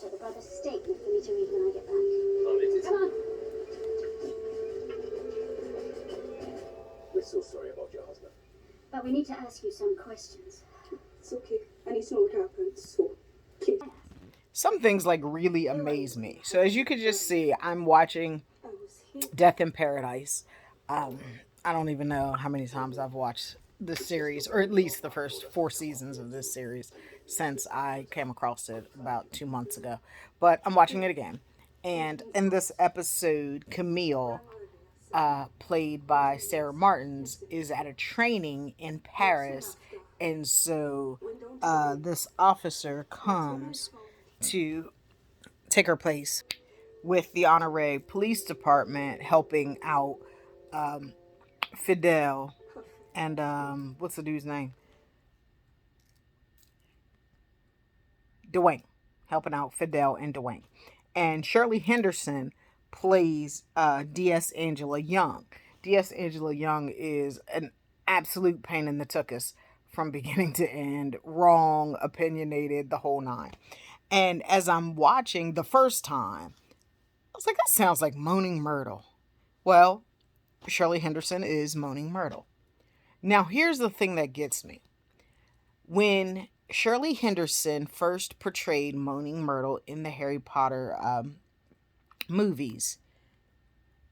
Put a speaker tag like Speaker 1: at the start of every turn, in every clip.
Speaker 1: at the brother's statement for me to read when I get back. Come on.
Speaker 2: We're so sorry about your husband.
Speaker 1: But we need to ask you some questions.
Speaker 3: It's okay. I need to know what happened. So, okay.
Speaker 4: Some things like really amaze me. So as you can just see, I'm watching Death in Paradise. I don't even know how many times I've watched this series, or at least the first 4 seasons of this series, since I came across it about 2 months ago. But I'm watching it again. And in this episode, Camille, played by Sarah Martins, is at a training in Paris. And so this officer comes to take her place with the Honorary Police Department helping out Fidel and what's the dude's name? Dwayne. Helping out Fidel and Dwayne. And Shirley Henderson plays D.S. Angela Young. D.S. Angela Young is an absolute pain in the tuchus from beginning to end. Wrong, opinionated, the whole nine. And as I'm watching the first time, I was like, that sounds like Moaning Myrtle. Well, Shirley Henderson is Moaning Myrtle. Now, here's the thing that gets me. When Shirley Henderson first portrayed Moaning Myrtle in the Harry Potter movies,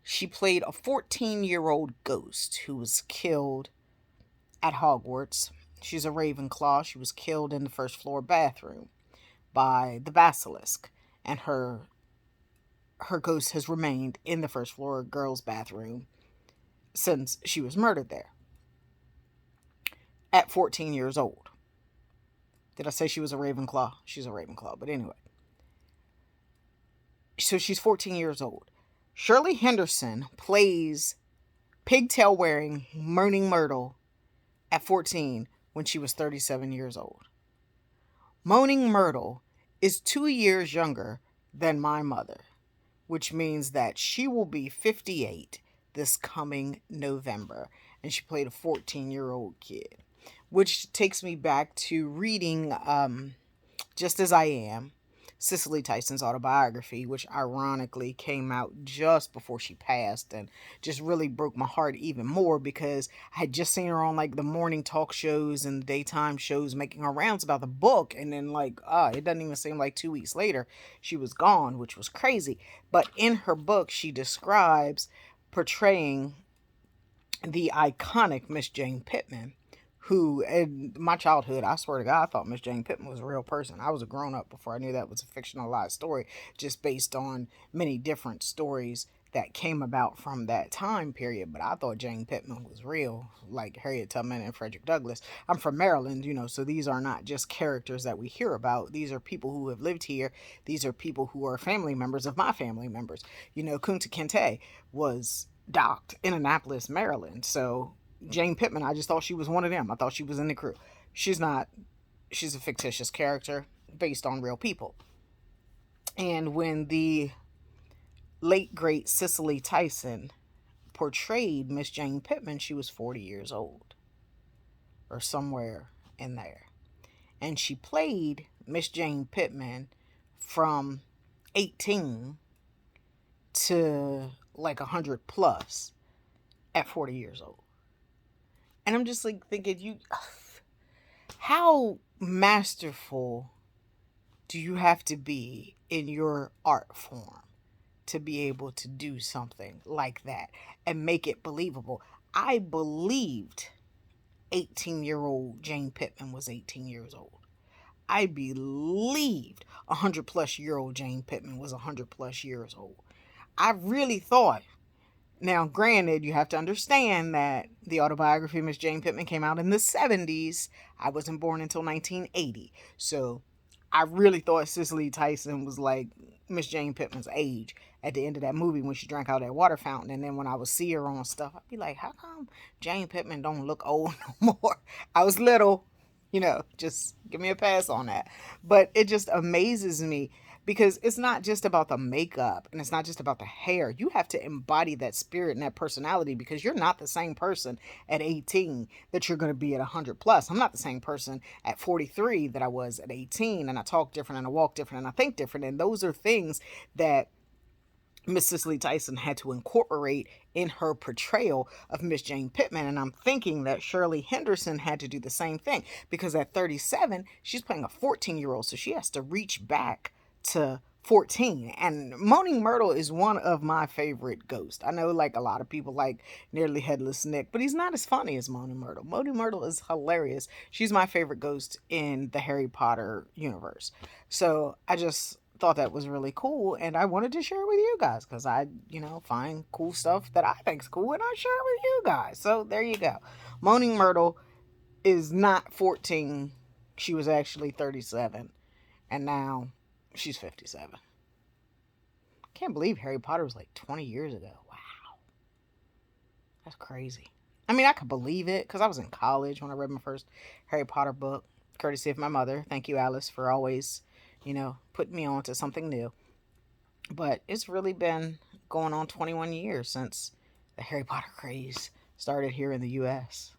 Speaker 4: she played a 14-year-old ghost who was killed at Hogwarts. She's a Ravenclaw. She was killed in the first floor bathroom by the basilisk, and her ghost has remained in the first floor girls' bathroom since she was murdered there at 14 years old. Did I say she was a Ravenclaw? She's a Ravenclaw, but anyway. So she's 14 years old. Shirley Henderson plays pigtail-wearing Moaning Myrtle at 14 when she was 37 years old. Moaning Myrtle is 2 years younger than my mother, which means that she will be 58 this coming November. And she played a 14-year-old kid, which takes me back to reading Just As I Am, Cicely Tyson's autobiography, which ironically came out just before she passed and just really broke my heart even more because I had just seen her on like the morning talk shows and daytime shows making her rounds about the book, and then it doesn't even seem like 2 weeks later she was gone, which was crazy. But in her book she describes portraying the iconic Miss Jane Pittman, who, in my childhood, I swear to God, I thought Miss Jane Pittman was a real person. I was a grown-up before I knew that was a fictionalized story, just based on many different stories that came about from that time period. But I thought Jane Pittman was real, like Harriet Tubman and Frederick Douglass. I'm from Maryland, so these are not just characters that we hear about. These are people who have lived here. These are people who are family members of my family members. Kunta Kinte was docked in Annapolis, Maryland. So Jane Pittman, I just thought she was one of them. I thought she was in the crew. She's not. She's a fictitious character based on real people. And when the late, great Cicely Tyson portrayed Miss Jane Pittman, she was 40 years old. Or somewhere in there. And she played Miss Jane Pittman from 18 to like 100 plus at 40 years old. And I'm just like thinking, how masterful do you have to be in your art form to be able to do something like that and make it believable? I believed 18-year-old Jane Pittman was 18 years old. I believed 100 plus year old Jane Pittman was 100 plus years old. I really thought. Now, granted, you have to understand that the autobiography of Miss Jane Pittman came out in the 70s. I wasn't born until 1980. So I really thought Cicely Tyson was like Miss Jane Pittman's age at the end of that movie when she drank out of that water fountain. And then when I would see her on stuff, I'd be like, how come Jane Pittman don't look old no more? I was little. You know, just give me a pass on that. But it just amazes me because it's not just about the makeup and it's not just about the hair. You have to embody that spirit and that personality because you're not the same person at 18 that you're going to be at 100 plus. I'm not the same person at 43 that I was at 18, and I talk different and I walk different and I think different. And those are things that Miss Cicely Tyson had to incorporate in her portrayal of Miss Jane Pittman. And I'm thinking that Shirley Henderson had to do the same thing because at 37, she's playing a 14-year-old. So she has to reach back to 14. And Moaning Myrtle is one of my favorite ghosts. I know like a lot of people like Nearly Headless Nick, but he's not as funny as Moaning Myrtle. Moaning Myrtle is hilarious. She's my favorite ghost in the Harry Potter universe. So I just thought that was really cool, and I wanted to share it with you guys because I, find cool stuff that I think's cool, and I share it with you guys. So there you go. Moaning Myrtle is not 14. She was actually 37, and now she's 57. Can't believe Harry Potter was like 20 years ago. Wow. That's crazy. I mean, I could believe it because I was in college when I read my first Harry Potter book, courtesy of my mother. Thank you, Alice, for always putting me on to something new. But it's really been going on 21 years since the Harry Potter craze started here in the US.